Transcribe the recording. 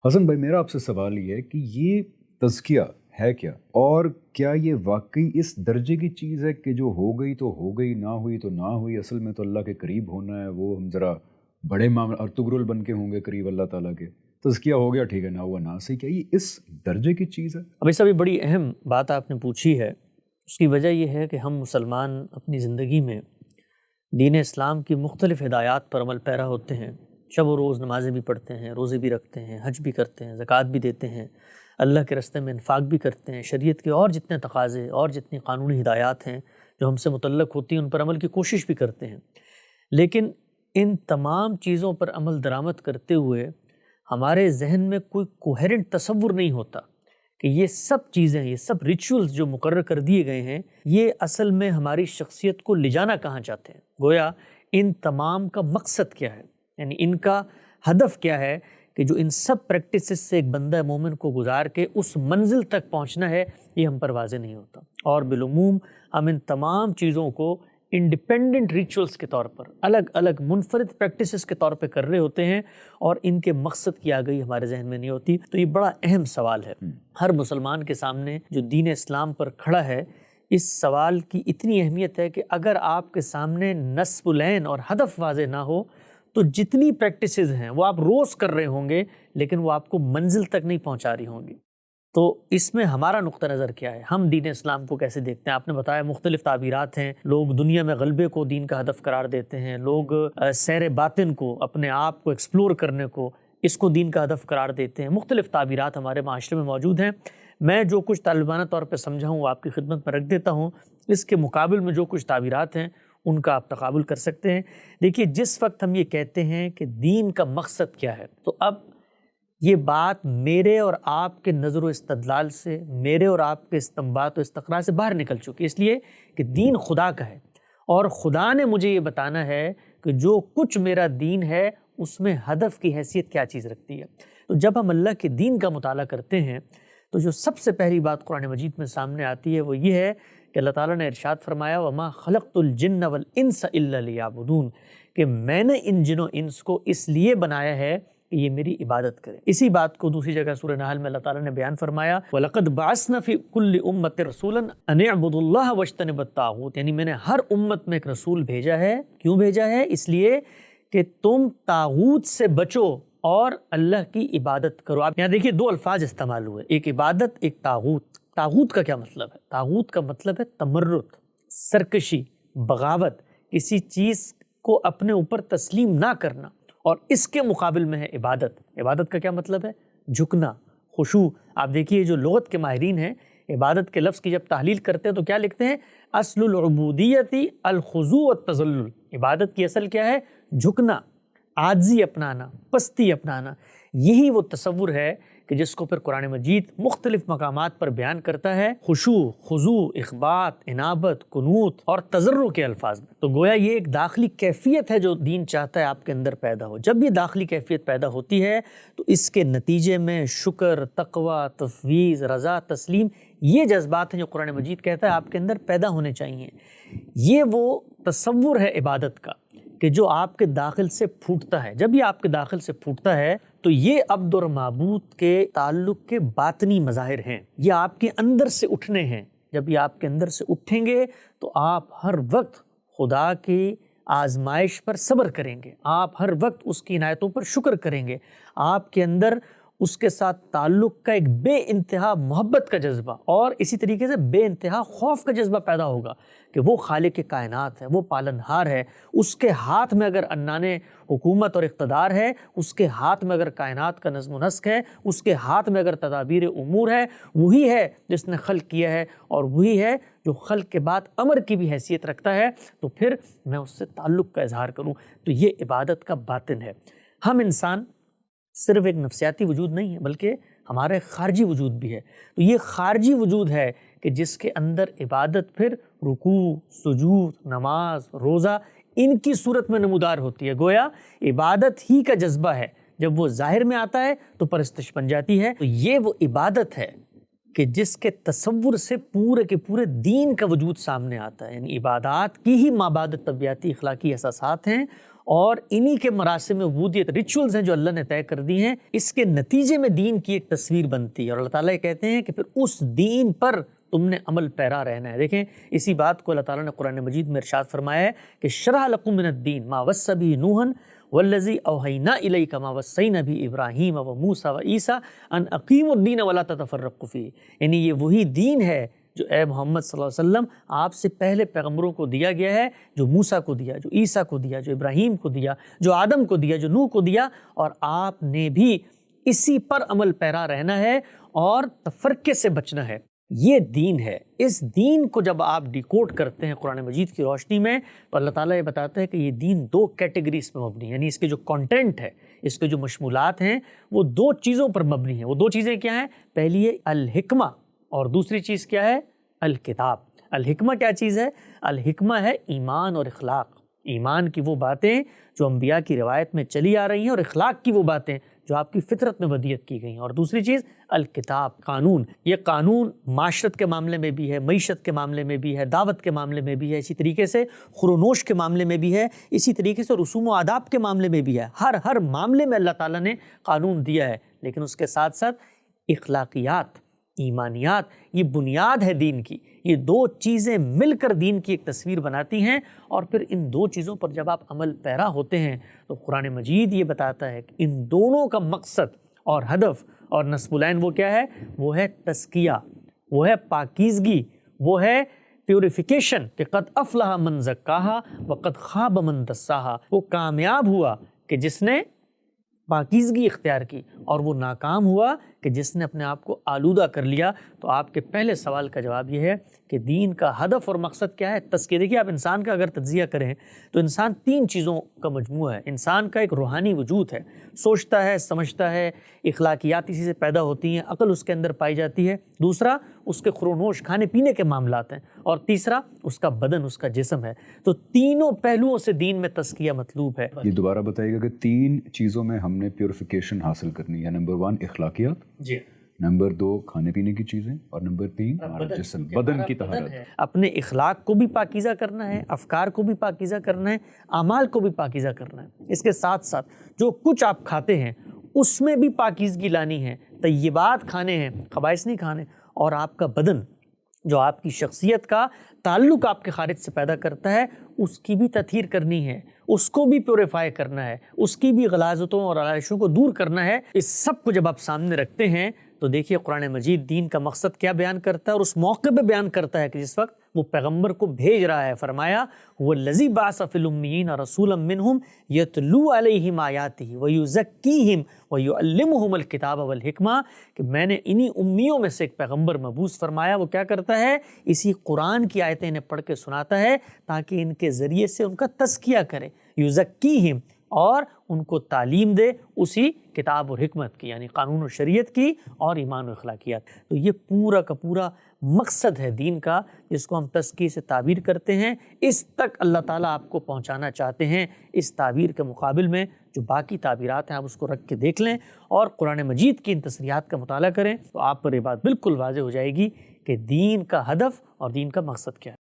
हसन भाई, मेरा आपसे सवाल ये है कि ये तज़किया है क्या, और क्या ये वाकई इस दर्जे की चीज़ है कि जो हो गई तो हो गई, ना हुई तो ना हुई, असल में तो अल्लाह के करीब होना है, वो हम ज़रा बड़े मामला अर्तुगरुल बन के होंगे करीब अल्लाह ताला के। तज़किया हो गया, ठीक है, ना हुआ ना सही, क्या ये इस दर्जे की चीज़ है? अब इस अभी बड़ी अहम बात आपने पूछी है। उसकी वजह ये है कि हम मुसलमान अपनी ज़िंदगी में दीन इस्लाम की मुख्तलिफ़ हिदायत पर अमल पैरा होते हैं। शब व रोज़ नमाज़ें भी पढ़ते हैं, रोज़े भी रखते हैं, हज भी करते हैं, ज़कात भी देते हैं, अल्लाह के रस्ते में इन्फ़ाक़ भी करते हैं। शरीयत के और जितने तकाज़े और जितनी क़ानूनी हिदायत हैं जो हमसे मुतल्लक़ होती हैं, उन पर अमल की कोशिश भी करते हैं। लेकिन इन तमाम चीज़ों पर अमल दरामद करते हुए हमारे ज़हन में कोई कोहेरेंट तसव्वुर नहीं होता कि ये सब चीज़ें, ये सब रिचुअल्स जो मुकर्रर कर दिए गए हैं, ये असल में हमारी शख्सियत को ले जाना कहाँ चाहते हैं। गोया इन तमाम का मकसद क्या है, यानी इनका हदफ क्या है कि जो इन सब प्रैक्टिसेस से एक बंदा मोमिन को गुजार के उस मंजिल तक पहुँचना है, ये हम पर वाज़ेह नहीं होता। और बिलुमूम हम इन तमाम चीज़ों को इंडिपेंडेंट रिचुअल्स के तौर पर, अलग अलग मुनफरिद प्रैक्टिसेस के तौर पे कर रहे होते हैं, और इनके मकसद की आ गई हमारे जहन में नहीं होती। तो ये बड़ा अहम सवाल है हर मुसलमान के सामने जो दीन इस्लाम पर खड़ा है। इस सवाल की इतनी अहमियत है कि अगर आपके सामने नस्बुल ऐन और हदफ वाज़ेह ना हो तो जितनी प्रैक्टिसेस हैं वो आप रोज़ कर रहे होंगे, लेकिन वो आपको मंजिल तक नहीं पहुंचा रही होंगी। तो इसमें हमारा नुक्ता नज़र क्या है, हम दीन इस्लाम को कैसे देखते हैं। आपने बताया मुख्तलिफ़ ताबीरात हैं, लोग दुनिया में गलबे को दीन का हदफ करार देते हैं, लोग सैर बातिन को, अपने आप को एक्सप्लोर करने को, इसको दीन का हदफ करार देते हैं। मुख्तलिफ़ ताबीरात हमारे माशरे में मौजूद हैं। मैं जो कुछ तालिबाना तौर पर समझा हूँ वो आपकी खिदमत में रख देता हूँ। इसके मुकाबले में जो कुछ ताबीरात हैं उनका आप तकाबुल कर सकते हैं। देखिए, जिस वक्त हम ये कहते हैं कि दीन का मकसद क्या है, तो अब ये बात मेरे और आपके नज़र व इस्तदलाल से, मेरे और आपके इस्तंबात व इस्तक़रा से बाहर निकल चुकी है, इसलिए कि दीन खुदा का है और खुदा ने मुझे ये बताना है कि जो कुछ मेरा दीन है उसमें हदफ की हैसियत क्या चीज़ रखती है। तो जब हम अल्लाह के दीन का मुताला करते हैं तो जो सबसे पहली बात कुरान मजीद में सामने आती है वो ये है कि अल्लाह ताला ने इरशाद फरमाया, वमा खलक़तुल जिन्न वल इंस इल्ला लियअबुदून, कि मैंने इन जिन्नो इंस को इसलिए बनाया है कि ये मेरी इबादत करें। इसी बात को दूसरी जगह सूरह नहल में अल्लाह ताला ने बयान फरमाया, वलक़द बअसना फ़ी कुल्लि उम्मतिन रसूलन अन इअबुदुल्लाह वज्तनिबुत ताग़ूत, यानी मैंने हर उम्मत में एक रसूल भेजा है। क्यों भेजा है? इसलिए कि तुम ताग़ूत से बचो और अल्लाह की इबादत करो। आप यहाँ देखिए, दो अल्फाज इस्तेमाल हुए, एक इबादत, एक ताग़ूत। ताग़ूत का क्या मतलब है? ताग़ूत का मतलब है तमर्रुत, सरकशी, बगावत, किसी चीज़ को अपने ऊपर तस्लीम ना करना, और इसके मुकाबिल में है इबादत। इबादत का क्या मतलब है? झुकना, खुशू। आप देखिए, जो लुगत के माहिरीन हैं, इबादत के लफ्ज़ की जब तहलील करते हैं तो क्या लिखते हैं? अस्लुल उबूदियती अल खुज़ू व तज़ल्लुल। इबादत की असल क्या है? झुकना, आजी अपनाना, पस्ती अपनाना। यही वो तसव्वुर है कि जिसको फिर कुरान मजीद मुख्तलिफ मकामात पर बयान करता है, खुशू, खुजू, इख़बात, इनाबत, कुनूत और तज़र्रु के अल्फाज में। तो गोया ये एक दाखिली कैफियत है जो दीन चाहता है आपके अंदर पैदा हो। जब ये दाखिली कैफियत पैदा होती है तो इसके नतीजे में शुक्र, तक़वा, तफ़वीज़, रज़ा, तस्लीम, ये जज्बात हैं जो कुरान मजीद कहता है आपके अंदर पैदा होने चाहिए। ये वो तसव्वुर है इबादत का कि जो आपके दाखिल से फूटता है। जब ये आपके दाखिल से फूटता है तो ये अब्द और माबूद के ताल्लुक़ के बातनी मज़ाहिर हैं, ये आपके अंदर से उठने हैं। जब ये आपके अंदर से उठेंगे तो आप हर वक्त खुदा की आजमाइश पर सब्र करेंगे, आप हर वक्त उसकी इनायतों पर शुक्र करेंगे, आपके अंदर उसके साथ ताल्लुक़ का एक बेइंतहा मोहब्बत का जज्बा और इसी तरीके से बेइंतहा खौफ का जज्बा पैदा होगा कि वो खालिक के कायनात है, वो पालनहार है, उसके हाथ में अगर अन्नाने हुकूमत और इक़्तिदार है, उसके हाथ में अगर कायनात का नज़्म व नस्क है, उसके हाथ में अगर तदाबीर उमूर है, वही है जिसने खल्क़ किया है और वही है जो खल्क़ के बाद अमर की भी हैसियत रखता है। तो फिर मैं उससे ताल्लुक़ का इजहार करूँ, तो ये इबादत का बातिन है। हम इंसान सिर्फ एक नफ्सियाती वजूद नहीं है, बल्कि हमारे खारजी वजूद भी है। तो ये खारजी वजूद है कि जिसके अंदर इबादत फिर रुकू, सुजूद, नमाज, रोज़ा, इनकी सूरत में नमूदार होती है। गोया इबादत ही का जज्बा है, जब वो ज़ाहिर में आता है तो परस्तिश बन जाती है। तो ये वो इबादत है कि जिसके तसव्वुर से पूरे के पूरे दीन का वजूद सामने आता है। यानी इबादात की ही माबाद तबियाती अखलाकी एहसासात हैं اور انہی کے مراسم عبودیت ریچولز ہیں جو اللہ نے طے کر دی ہیں، اس کے نتیجے میں دین کی ایک تصویر بنتی ہے، اور اللہ تعالیٰ یہ کہتے ہیں کہ پھر اس دین پر تم نے عمل پیرا رہنا ہے۔ دیکھیں اسی بات کو اللہ تعالیٰ نے قرآن مجید میں ارشاد فرمایا ہے کہ شرح لکم من الدین ما وصی بہ نوحا والذی اوحینا الیک ما وصینا بہ ابراہیم و موسیٰ و عیسیٰ ان اقیموا الدین ولا تتفرقوا فیہ، یعنی یہ وہی دین ہے جو اے محمد صلی اللہ علیہ وسلم آپ سے پہلے پیغمبروں کو دیا گیا ہے، جو موسیٰ کو دیا، جو عیسیٰ کو دیا، جو ابراہیم کو دیا، جو آدم کو دیا، جو نوح کو دیا، اور آپ نے بھی اسی پر عمل پیرا رہنا ہے اور تفرقے سے بچنا ہے۔ یہ دین ہے۔ اس دین کو جب آپ ڈیکوڈ کرتے ہیں قرآن مجید کی روشنی میں تو اللہ تعالیٰ یہ بتاتا ہے کہ یہ دین دو کیٹیگریز پہ مبنی ہے، یعنی اس کے جو کانٹینٹ ہے، اس کے جو مشمولات ہیں وہ دو چیزوں پر مبنی ہیں۔ وہ دو چیزیں کیا ہیں؟ پہلی ہے الحکمہ، اور دوسری چیز کیا ہے؟ الکتاب۔ الحکمہ کیا چیز ہے؟ الحکمہ ہے ایمان اور اخلاق، ایمان کی وہ باتیں جو انبیاء کی روایت میں چلی آ رہی ہیں، اور اخلاق کی وہ باتیں جو آپ کی فطرت میں بدیت کی گئی ہیں۔ اور دوسری چیز الکتاب، قانون۔ یہ قانون معاشرت کے معاملے میں بھی ہے، معیشت کے معاملے میں بھی ہے، دعوت کے معاملے میں بھی ہے، اسی طریقے سے خورونوش کے معاملے میں بھی ہے، اسی طریقے سے رسوم و آداب کے معاملے میں بھی ہے۔ ہر معاملے میں اللہ تعالیٰ نے قانون دیا ہے، لیکن اس کے ساتھ ساتھ اخلاقیات، ایمانیات، یہ بنیاد ہے دین کی۔ یہ دو چیزیں مل کر دین کی ایک تصویر بناتی ہیں، اور پھر ان دو چیزوں پر جب آپ عمل پیرا ہوتے ہیں تو قرآن مجید یہ بتاتا ہے کہ ان دونوں کا مقصد اور ہدف اور نصب العین وہ کیا ہے؟ وہ ہے تزکیہ، وہ ہے پاکیزگی، وہ ہے پیوریفیکیشن، کہ قد افلح من زکاہا وقد خاب من دساہا۔ وہ کامیاب ہوا کہ جس نے پاکیزگی اختیار کی، اور وہ ناکام ہوا کہ جس نے اپنے آپ کو آلودہ کر لیا۔ تو آپ کے پہلے سوال کا جواب یہ ہے کہ دین کا ہدف اور مقصد کیا ہے؟ تزکیہ۔ دیکھیے آپ انسان کا اگر تجزیہ کریں تو انسان تین چیزوں کا مجموعہ ہے۔ انسان کا ایک روحانی وجود ہے، سوچتا ہے، سمجھتا ہے، اخلاقیات اسی سے پیدا ہوتی ہیں، عقل اس کے اندر پائی جاتی ہے۔ دوسرا اس کے خورونوش کھانے پینے کے معاملات ہیں، اور تیسرا اس کا بدن، اس کا جسم ہے۔ تو تینوں پہلوؤں سے دین میں تزکیہ مطلوب ہے۔ یہ دوبارہ بتائیے گا کہ تین چیزوں میں ہم نے پیوریفیکیشن حاصل کرنی ہے۔ نمبر 1 اخلاقیات، جی، نمبر 2 کھانے پینے کی چیزیں، اور نمبر 3 ہمارا جسم، بدن کی طہارت۔ اپنے اخلاق کو بھی پاکیزہ کرنا ہے، افکار کو بھی پاکیزہ کرنا ہے، اعمال کو بھی پاکیزہ کرنا ہے۔ اس کے ساتھ ساتھ جو کچھ آپ کھاتے ہیں اس میں بھی پاکیزگی لانی ہے، طیبات کھانے ہیں، خبائث نہیں کھانے۔ اور آپ کا بدن جو آپ کی شخصیت کا تعلق آپ کے خارج سے پیدا کرتا ہے، اس کی بھی تطہیر کرنی ہے، اس کو بھی پیوریفائی کرنا ہے، اس کی بھی غلاظتوں اور علائشوں کو دور کرنا ہے۔ اس سب کو جب آپ سامنے رکھتے ہیں تو دیکھیے قرآن مجید دین کا مقصد کیا بیان کرتا ہے، اور اس موقع پہ بیان کرتا ہے کہ جس وقت وہ پیغمبر کو بھیج رہا ہے۔ فرمایا وَالَّذِي بَعَثَ فِي الْأُمِّيِّينَ رَسُولًا مِّنْهُمْ يَتْلُو عَلَيْهِمْ آيَاتِهِ وَيُزَكِّيهِمْ وَيُعَلِّمُهُمُ الْكِتَابَ وَالْحِكْمَةَ، کہ میں نے انہی امیوں میں سے ایک پیغمبر مبعوث فرمایا۔ وہ کیا کرتا ہے؟ اسی قرآن کی آیتیں انہیں پڑھ کے سناتا ہے تاکہ ان کے ذریعے سے ان کا تزکیہ کرے، یزکیہم، اور ان کو تعلیم دے اسی کتاب اور حکمت کی، یعنی قانون و شریعت کی اور ایمان و اخلاقیات۔ تو یہ پورا کا پورا مقصد ہے دین کا، جس کو ہم تزکیے سے تعبیر کرتے ہیں۔ اس تک اللہ تعالیٰ آپ کو پہنچانا چاہتے ہیں۔ اس تعبیر کے مقابل میں جو باقی تعبیرات ہیں آپ اس کو رکھ کے دیکھ لیں اور قرآن مجید کی ان تصریحات کا مطالعہ کریں، تو آپ پر یہ بات بالکل واضح ہو جائے گی کہ دین کا ہدف اور دین کا مقصد کیا ہے۔